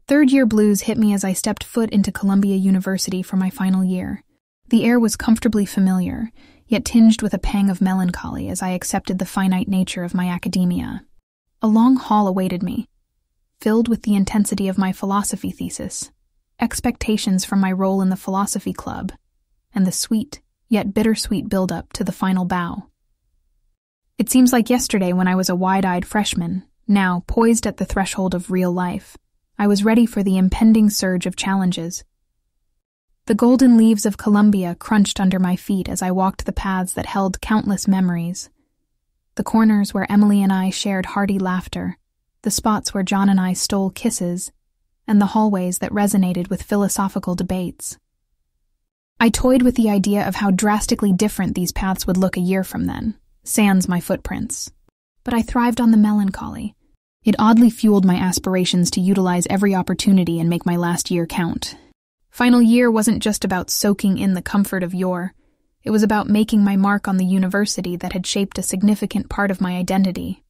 Third-year blues hit me as I stepped foot into Columbia University for my final year. The air was comfortably familiar, yet tinged with a pang of melancholy as I accepted the finite nature of my academia. A long hall awaited me, filled with the intensity of my philosophy thesis, expectations from my role in the philosophy club, and the sweet, yet bittersweet build-up to the final bow. It seems like yesterday when I was a wide-eyed freshman, now poised at the threshold of real life. I was ready for the impending surge of challenges. The golden leaves of Columbia crunched under my feet as I walked the paths that held countless memories. The corners where Emily and I shared hearty laughter, the spots where John and I stole kisses, and the hallways that resonated with philosophical debates. I toyed with the idea of how drastically different these paths would look a year from then, sans my footprints. But I thrived on the melancholy. It oddly fueled my aspirations to utilize every opportunity and make my last year count. Final year wasn't just about soaking in the comfort of yore. It was about making my mark on the university that had shaped a significant part of my identity.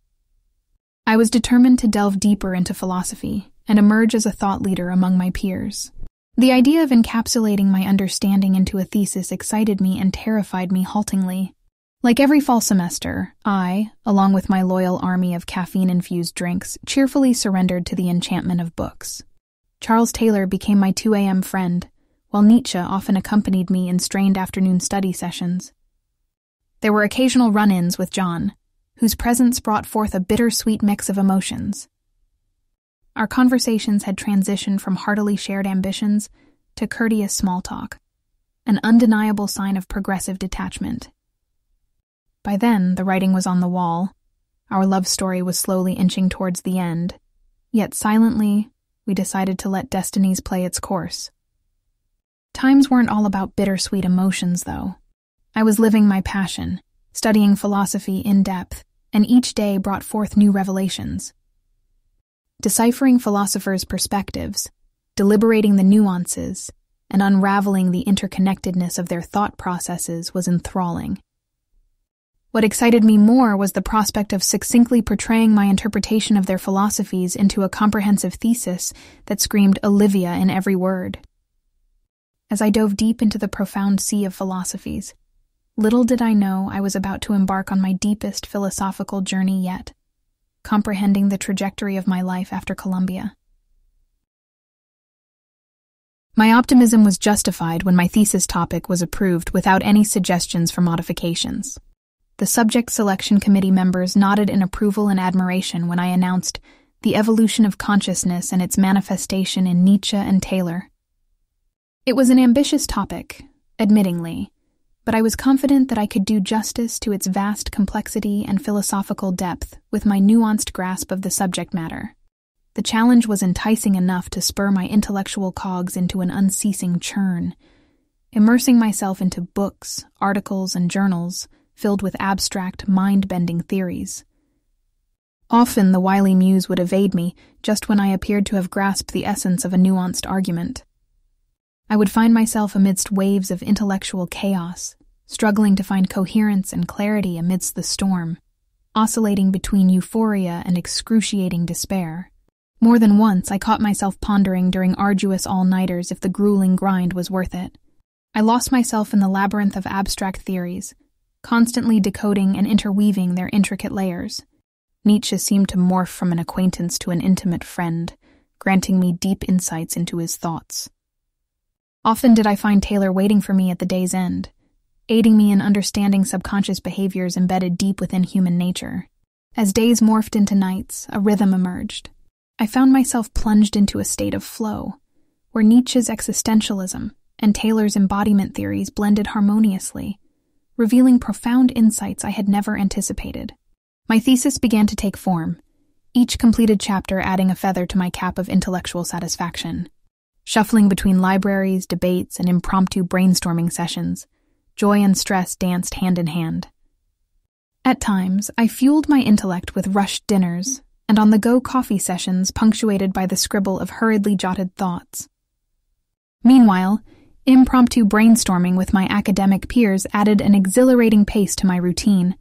I was determined to delve deeper into philosophy and emerge as a thought leader among my peers. The idea of encapsulating my understanding into a thesis excited me and terrified me haltingly. Like every fall semester, I, along with my loyal army of caffeine-infused drinks, cheerfully surrendered to the enchantment of books. Charles Taylor became my 2 a.m. friend, while Nietzsche often accompanied me in strained afternoon study sessions. There were occasional run-ins with John, whose presence brought forth a bittersweet mix of emotions. Our conversations had transitioned from heartily shared ambitions to courteous small talk, an undeniable sign of progressive detachment. By then, the writing was on the wall. Our love story was slowly inching towards the end, yet silently, we decided to let destinies play its course. Times weren't all about bittersweet emotions, though. I was living my passion, studying philosophy in depth, and each day brought forth new revelations. Deciphering philosophers' perspectives, deliberating the nuances, and unraveling the interconnectedness of their thought processes was enthralling. What excited me more was the prospect of succinctly portraying my interpretation of their philosophies into a comprehensive thesis that screamed Olivia in every word. As I dove deep into the profound sea of philosophies, little did I know I was about to embark on my deepest philosophical journey yet, comprehending the trajectory of my life after Columbia. My optimism was justified when my thesis topic was approved without any suggestions for modifications. The subject selection committee members nodded in approval and admiration when I announced the evolution of consciousness and its manifestation in Nietzsche and Taylor. It was an ambitious topic, admittingly, but I was confident that I could do justice to its vast complexity and philosophical depth with my nuanced grasp of the subject matter. The challenge was enticing enough to spur my intellectual cogs into an unceasing churn, immersing myself into books, articles, and journals filled with abstract, mind-bending theories. Often the wily muse would evade me just when I appeared to have grasped the essence of a nuanced argument. I would find myself amidst waves of intellectual chaos, struggling to find coherence and clarity amidst the storm, oscillating between euphoria and excruciating despair. More than once I caught myself pondering during arduous all-nighters if the grueling grind was worth it. I lost myself in the labyrinth of abstract theories, constantly decoding and interweaving their intricate layers. Nietzsche seemed to morph from an acquaintance to an intimate friend, granting me deep insights into his thoughts. Often did I find Taylor waiting for me at the day's end, aiding me in understanding subconscious behaviors embedded deep within human nature. As days morphed into nights, a rhythm emerged. I found myself plunged into a state of flow, where Nietzsche's existentialism and Taylor's embodiment theories blended harmoniously, revealing profound insights I had never anticipated. My thesis began to take form, each completed chapter adding a feather to my cap of intellectual satisfaction. Shuffling between libraries, debates, and impromptu brainstorming sessions, joy and stress danced hand in hand. At times, I fueled my intellect with rushed dinners and on-the-go coffee sessions punctuated by the scribble of hurriedly jotted thoughts. Meanwhile, impromptu brainstorming with my academic peers added an exhilarating pace to my routine,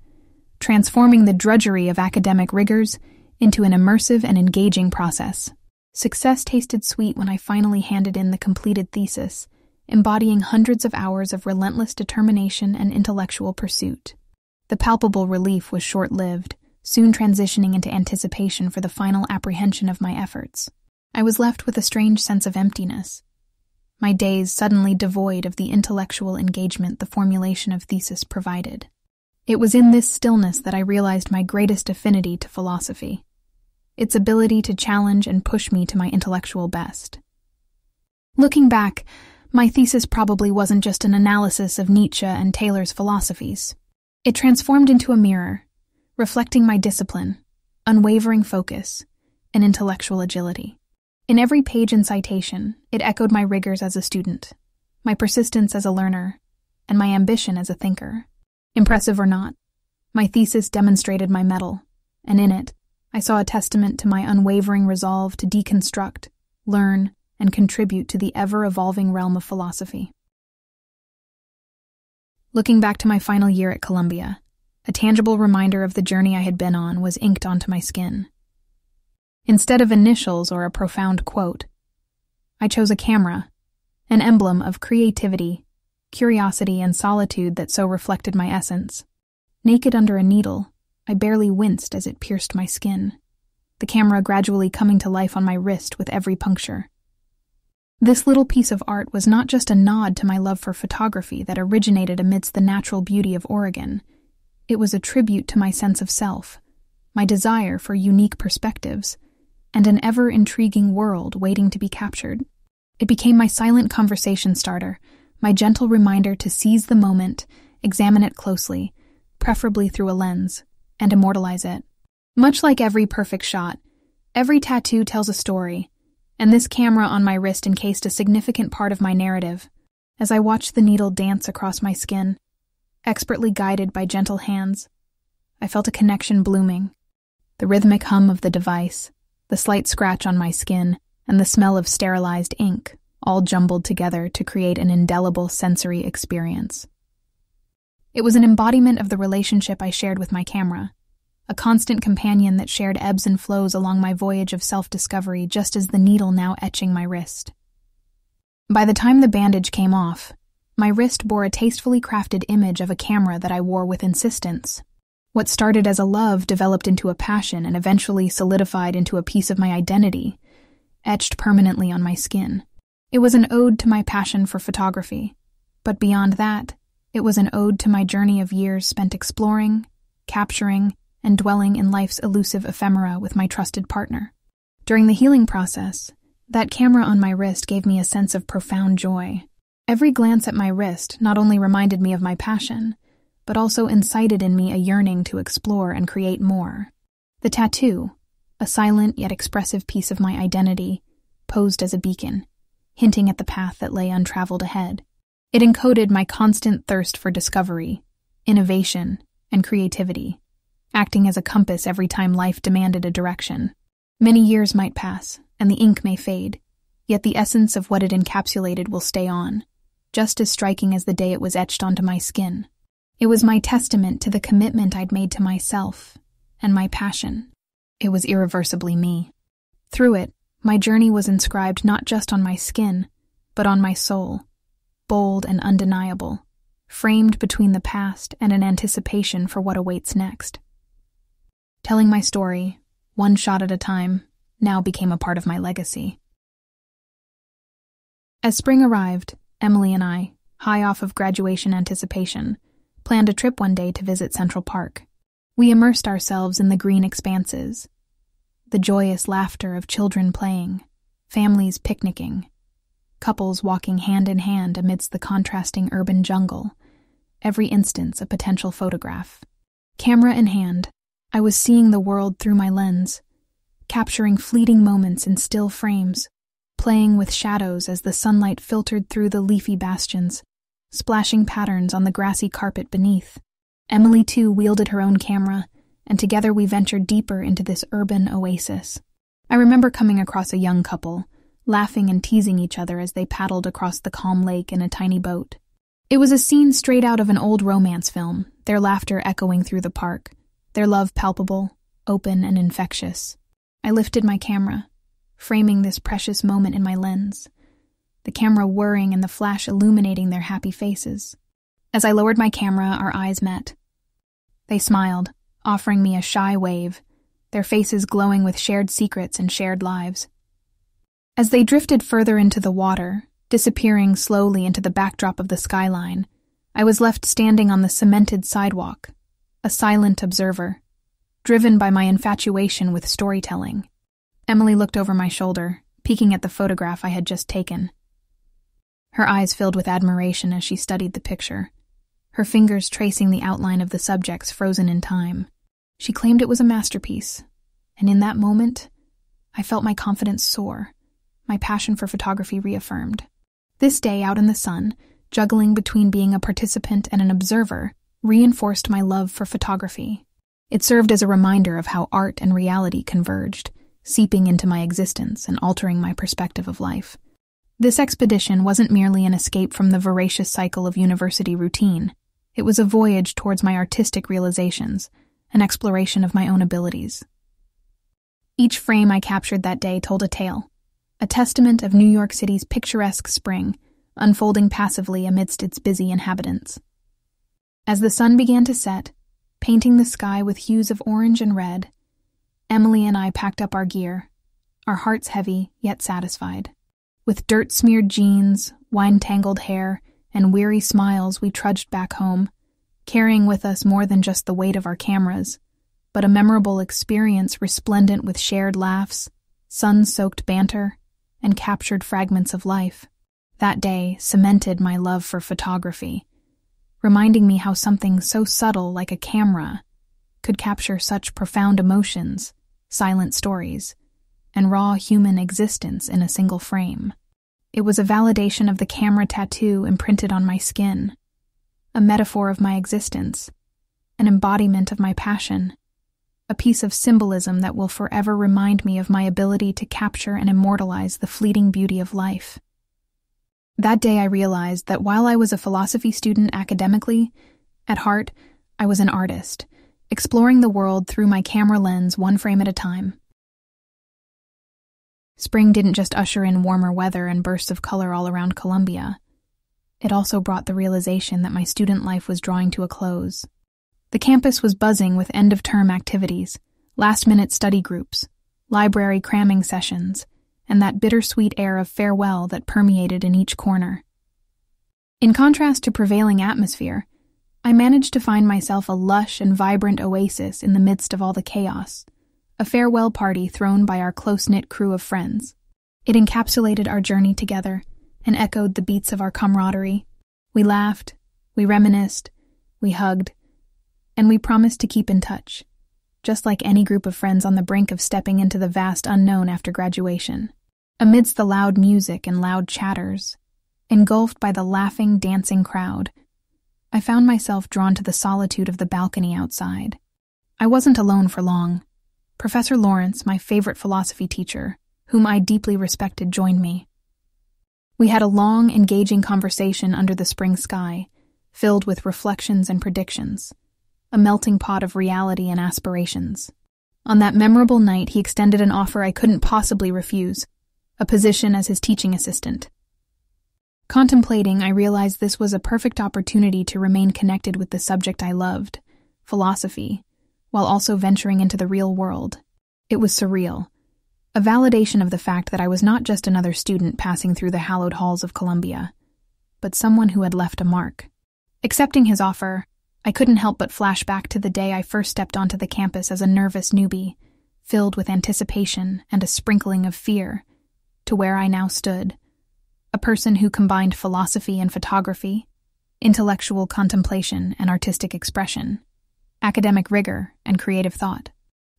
transforming the drudgery of academic rigors into an immersive and engaging process. Success tasted sweet when I finally handed in the completed thesis, embodying hundreds of hours of relentless determination and intellectual pursuit. The palpable relief was short-lived, soon transitioning into anticipation for the final apprehension of my efforts. I was left with a strange sense of emptiness, my days suddenly devoid of the intellectual engagement the formulation of thesis provided. It was in this stillness that I realized my greatest affinity to philosophy, its ability to challenge and push me to my intellectual best. Looking back, my thesis probably wasn't just an analysis of Nietzsche and Taylor's philosophies. It transformed into a mirror, reflecting my discipline, unwavering focus, and intellectual agility. In every page and citation, it echoed my rigors as a student, my persistence as a learner, and my ambition as a thinker. Impressive or not, my thesis demonstrated my mettle, and in it, I saw a testament to my unwavering resolve to deconstruct, learn, and contribute to the ever-evolving realm of philosophy. Looking back to my final year at Columbia, a tangible reminder of the journey I had been on was inked onto my skin. Instead of initials or a profound quote, I chose a camera, an emblem of creativity, curiosity, and solitude that so reflected my essence. Naked under a needle, I barely winced as it pierced my skin, the camera gradually coming to life on my wrist with every puncture. This little piece of art was not just a nod to my love for photography that originated amidst the natural beauty of Oregon. It was a tribute to my sense of self, my desire for unique perspectives, and an ever-intriguing world waiting to be captured. It became my silent conversation starter, my gentle reminder to seize the moment, examine it closely, preferably through a lens, and immortalize it. Much like every perfect shot, every tattoo tells a story, and this camera on my wrist encased a significant part of my narrative. As I watched the needle dance across my skin, expertly guided by gentle hands, I felt a connection blooming. The rhythmic hum of the device, the slight scratch on my skin, and the smell of sterilized ink, all jumbled together to create an indelible sensory experience. It was an embodiment of the relationship I shared with my camera, a constant companion that shared ebbs and flows along my voyage of self-discovery, just as the needle now etching my wrist. By the time the bandage came off, my wrist bore a tastefully crafted image of a camera that I wore with insistence. What started as a love developed into a passion and eventually solidified into a piece of my identity, etched permanently on my skin. It was an ode to my passion for photography, but beyond that, it was an ode to my journey of years spent exploring, capturing, and dwelling in life's elusive ephemera with my trusted partner. During the healing process, that camera on my wrist gave me a sense of profound joy. Every glance at my wrist not only reminded me of my passion, but also incited in me a yearning to explore and create more. The tattoo, a silent yet expressive piece of my identity, posed as a beacon, hinting at the path that lay untraveled ahead. It encoded my constant thirst for discovery, innovation, and creativity, acting as a compass every time life demanded a direction. Many years might pass, and the ink may fade, yet the essence of what it encapsulated will stay on, just as striking as the day it was etched onto my skin. It was my testament to the commitment I'd made to myself and my passion. It was irreversibly me. Through it, my journey was inscribed not just on my skin, but on my soul, bold and undeniable, framed between the past and an anticipation for what awaits next. Telling my story, one shot at a time, now became a part of my legacy. As spring arrived, Emily and I, high off of graduation anticipation, planned a trip one day to visit Central Park. We immersed ourselves in the green expanses, the joyous laughter of children playing, families picnicking, couples walking hand in hand amidst the contrasting urban jungle, every instance a potential photograph. Camera in hand, I was seeing the world through my lens, capturing fleeting moments in still frames, playing with shadows as the sunlight filtered through the leafy bastions, splashing patterns on the grassy carpet beneath. Emily, too, wielded her own camera, and together we ventured deeper into this urban oasis. I remember coming across a young couple, laughing and teasing each other as they paddled across the calm lake in a tiny boat. It was a scene straight out of an old romance film, their laughter echoing through the park, their love palpable, open, and infectious. I lifted my camera, framing this precious moment in my lens, the camera whirring and the flash illuminating their happy faces. As I lowered my camera, our eyes met. They smiled, offering me a shy wave, their faces glowing with shared secrets and shared lives. As they drifted further into the water, disappearing slowly into the backdrop of the skyline, I was left standing on the cemented sidewalk, a silent observer, driven by my infatuation with storytelling. Emily looked over my shoulder, peeking at the photograph I had just taken. Her eyes filled with admiration as she studied the picture, her fingers tracing the outline of the subjects frozen in time. She claimed it was a masterpiece, and in that moment, I felt my confidence soar, my passion for photography reaffirmed. This day out in the sun, juggling between being a participant and an observer, reinforced my love for photography. It served as a reminder of how art and reality converged, seeping into my existence and altering my perspective of life. This expedition wasn't merely an escape from the voracious cycle of university routine. It was a voyage towards my artistic realizations, an exploration of my own abilities. Each frame I captured that day told a tale, a testament of New York City's picturesque spring, unfolding passively amidst its busy inhabitants. As the sun began to set, painting the sky with hues of orange and red, Emily and I packed up our gear, our hearts heavy yet satisfied. With dirt-smeared jeans, wine-tangled hair, and weary smiles, we trudged back home, carrying with us more than just the weight of our cameras, but a memorable experience resplendent with shared laughs, sun-soaked banter, and captured fragments of life. That day cemented my love for photography, reminding me how something so subtle like a camera could capture such profound emotions, silent stories, and raw human existence in a single frame. It was a validation of the camera tattoo imprinted on my skin, a metaphor of my existence, an embodiment of my passion, a piece of symbolism that will forever remind me of my ability to capture and immortalize the fleeting beauty of life. That day I realized that while I was a philosophy student academically, at heart, I was an artist, exploring the world through my camera lens one frame at a time. Spring didn't just usher in warmer weather and bursts of color all around Columbia. It also brought the realization that my student life was drawing to a close. The campus was buzzing with end-of-term activities, last-minute study groups, library cramming sessions, and that bittersweet air of farewell that permeated in each corner. In contrast to prevailing atmosphere, I managed to find myself a lush and vibrant oasis in the midst of all the chaos, a farewell party thrown by our close-knit crew of friends. It encapsulated our journey together and echoed the beats of our camaraderie. We laughed, we reminisced, we hugged, and we promised to keep in touch, just like any group of friends on the brink of stepping into the vast unknown after graduation. Amidst the loud music and loud chatters, engulfed by the laughing, dancing crowd, I found myself drawn to the solitude of the balcony outside. I wasn't alone for long. Professor Lawrence, my favorite philosophy teacher, whom I deeply respected, joined me. We had a long, engaging conversation under the spring sky, filled with reflections and predictions, a melting pot of reality and aspirations. On that memorable night, he extended an offer I couldn't possibly refuse, a position as his teaching assistant. Contemplating, I realized this was a perfect opportunity to remain connected with the subject I loved, philosophy, while also venturing into the real world. It was surreal, a validation of the fact that I was not just another student passing through the hallowed halls of Columbia, but someone who had left a mark. Accepting his offer, I couldn't help but flash back to the day I first stepped onto the campus as a nervous newbie, filled with anticipation and a sprinkling of fear, to where I now stood, a person who combined philosophy and photography, intellectual contemplation and artistic expression, academic rigor and creative thought.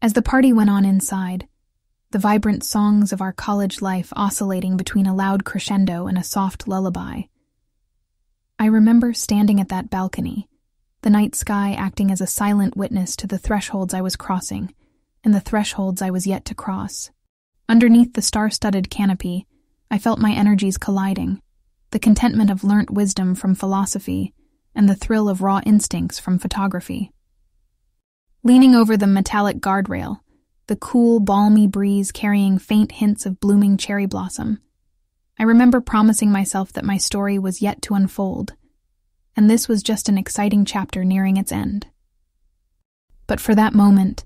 As the party went on inside, the vibrant songs of our college life oscillating between a loud crescendo and a soft lullaby, I remember standing at that balcony, the night sky acting as a silent witness to the thresholds I was crossing and the thresholds I was yet to cross. Underneath the star-studded canopy, I felt my energies colliding, the contentment of learnt wisdom from philosophy and the thrill of raw instincts from photography. Leaning over the metallic guardrail, the cool, balmy breeze carrying faint hints of blooming cherry blossom. I remember promising myself that my story was yet to unfold, and this was just an exciting chapter nearing its end. But for that moment,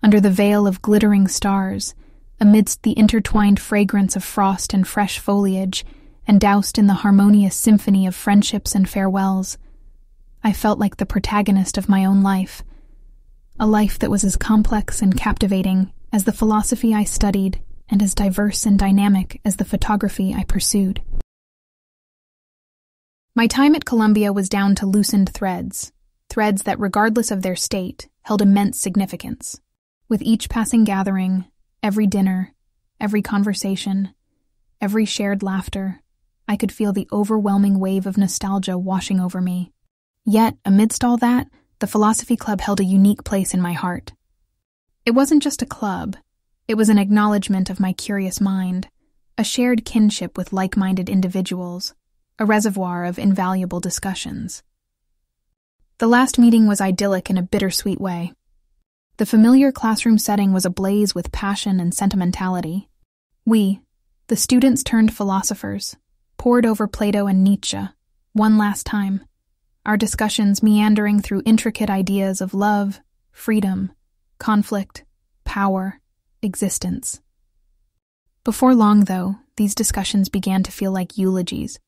under the veil of glittering stars, amidst the intertwined fragrance of frost and fresh foliage, and doused in the harmonious symphony of friendships and farewells, I felt like the protagonist of my own life, a life that was as complex and captivating as the philosophy I studied and as diverse and dynamic as the photography I pursued. My time at Columbia was down to loosened threads that, regardless of their state, held immense significance. With each passing gathering, every dinner, every conversation, every shared laughter, I could feel the overwhelming wave of nostalgia washing over me. Yet, amidst all that, the Philosophy Club held a unique place in my heart. It wasn't just a club. It was an acknowledgement of my curious mind, a shared kinship with like-minded individuals, a reservoir of invaluable discussions. The last meeting was idyllic in a bittersweet way. The familiar classroom setting was ablaze with passion and sentimentality. We, the students turned philosophers, pored over Plato and Nietzsche, one last time, our discussions meandering through intricate ideas of love, freedom, conflict, power, existence. Before long, though, these discussions began to feel like eulogies,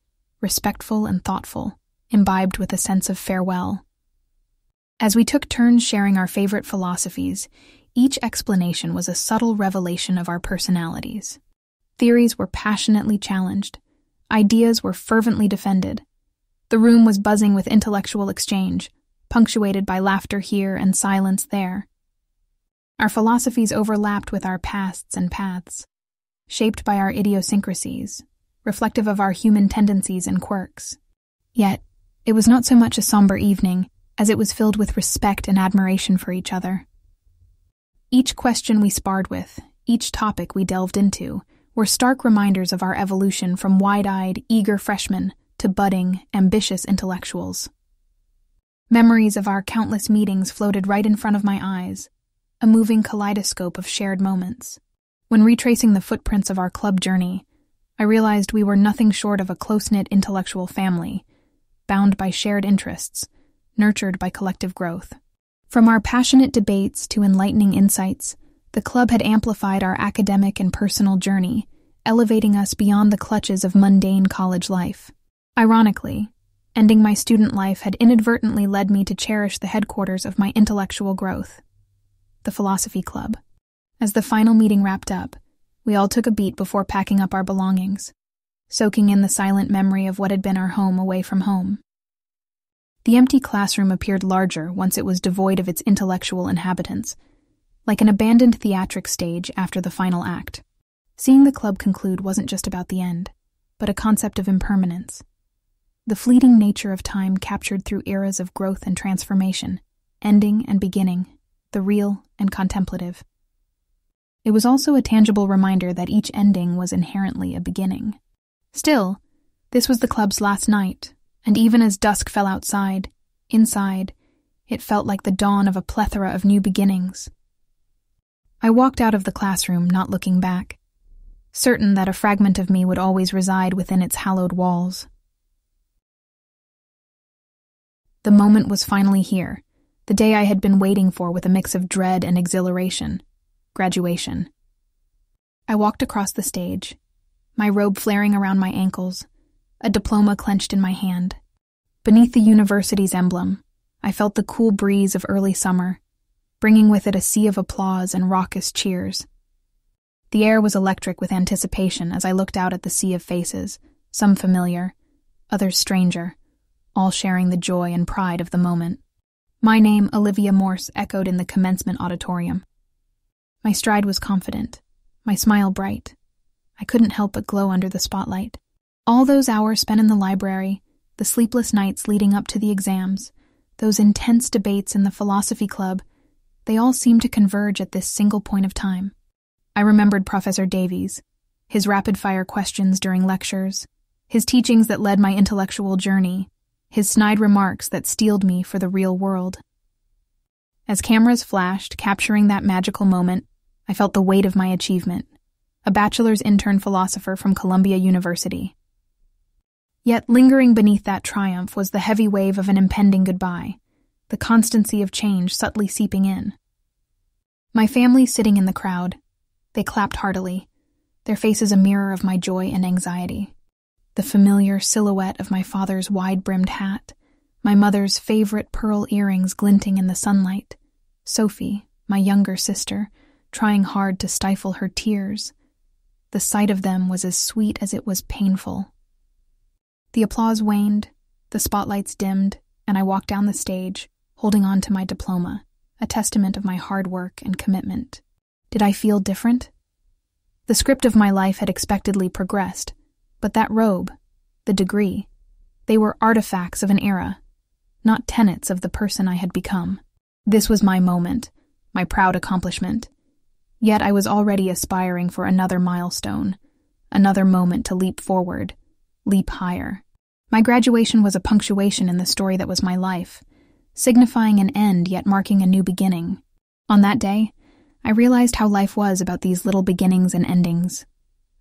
respectful and thoughtful, imbibed with a sense of farewell. As we took turns sharing our favorite philosophies, each explanation was a subtle revelation of our personalities. Theories were passionately challenged. Ideas were fervently defended. The room was buzzing with intellectual exchange, punctuated by laughter here and silence there. Our philosophies overlapped with our pasts and paths, shaped by our idiosyncrasies, reflective of our human tendencies and quirks. Yet, it was not so much a somber evening as it was filled with respect and admiration for each other. Each question we sparred with, each topic we delved into, were stark reminders of our evolution from wide-eyed, eager freshmen to budding, ambitious intellectuals. Memories of our countless meetings floated right in front of my eyes, a moving kaleidoscope of shared moments. When retracing the footprints of our club journey, I realized we were nothing short of a close-knit intellectual family, bound by shared interests, nurtured by collective growth. From our passionate debates to enlightening insights, the club had amplified our academic and personal journey, elevating us beyond the clutches of mundane college life. Ironically, ending my student life had inadvertently led me to cherish the headquarters of my intellectual growth, the Philosophy Club. As the final meeting wrapped up, we all took a beat before packing up our belongings, soaking in the silent memory of what had been our home away from home. The empty classroom appeared larger once it was devoid of its intellectual inhabitants, like an abandoned theatric stage after the final act. Seeing the club conclude wasn't just about the end, but a concept of impermanence. The fleeting nature of time captured through eras of growth and transformation, ending and beginning, the real and contemplative. It was also a tangible reminder that each ending was inherently a beginning. Still, this was the club's last night, and even as dusk fell outside, inside, it felt like the dawn of a plethora of new beginnings. I walked out of the classroom, not looking back, certain that a fragment of me would always reside within its hallowed walls. The moment was finally here, the day I had been waiting for with a mix of dread and exhilaration. Graduation. I walked across the stage, my robe flaring around my ankles, a diploma clenched in my hand. Beneath the university's emblem, I felt the cool breeze of early summer, bringing with it a sea of applause and raucous cheers. The air was electric with anticipation as I looked out at the sea of faces, some familiar, others stranger, all sharing the joy and pride of the moment. My name, Olivia Morse, echoed in the commencement auditorium. My stride was confident, my smile bright. I couldn't help but glow under the spotlight. All those hours spent in the library, the sleepless nights leading up to the exams, those intense debates in the Philosophy Club, they all seemed to converge at this single point of time. I remembered Professor Davies, his rapid-fire questions during lectures, his teachings that led my intellectual journey, his snide remarks that steeled me for the real world. As cameras flashed, capturing that magical moment, I felt the weight of my achievement, a bachelor's intern philosopher from Columbia University. Yet lingering beneath that triumph was the heavy wave of an impending goodbye, the constancy of change subtly seeping in. My family sitting in the crowd, they clapped heartily, their faces a mirror of my joy and anxiety. The familiar silhouette of my father's wide-brimmed hat, my mother's favorite pearl earrings glinting in the sunlight, Sophie, my younger sister, trying hard to stifle her tears. The sight of them was as sweet as it was painful. The applause waned, the spotlights dimmed, and I walked down the stage, holding on to my diploma, a testament of my hard work and commitment. Did I feel different? The script of my life had expectedly progressed, but that robe, the degree, they were artifacts of an era, not tenets of the person I had become. This was my moment, my proud accomplishment. Yet I was already aspiring for another milestone, another moment to leap forward, leap higher. My graduation was a punctuation in the story that was my life, signifying an end yet marking a new beginning. On that day, I realized how life was about these little beginnings and endings,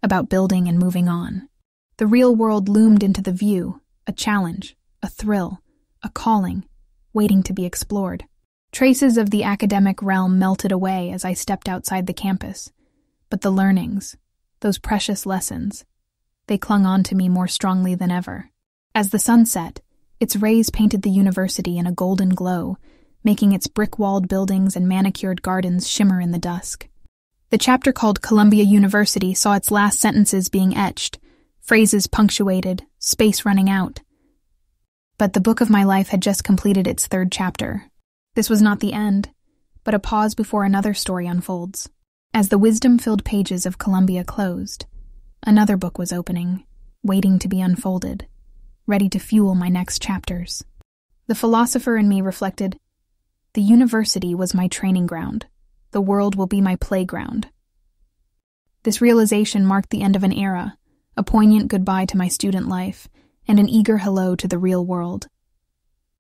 about building and moving on. The real world loomed into the view, a challenge, a thrill, a calling, waiting to be explored. Traces of the academic realm melted away as I stepped outside the campus, but the learnings, those precious lessons, they clung on to me more strongly than ever. As the sun set, its rays painted the university in a golden glow, making its brick-walled buildings and manicured gardens shimmer in the dusk. The chapter called Columbia University saw its last sentences being etched, phrases punctuated, space running out. But the book of my life had just completed its third chapter. This was not the end, but a pause before another story unfolds. As the wisdom-filled pages of Columbia closed, another book was opening, waiting to be unfolded, ready to fuel my next chapters. The philosopher in me reflected, the university was my training ground. The world will be my playground. This realization marked the end of an era, a poignant goodbye to my student life, and an eager hello to the real world.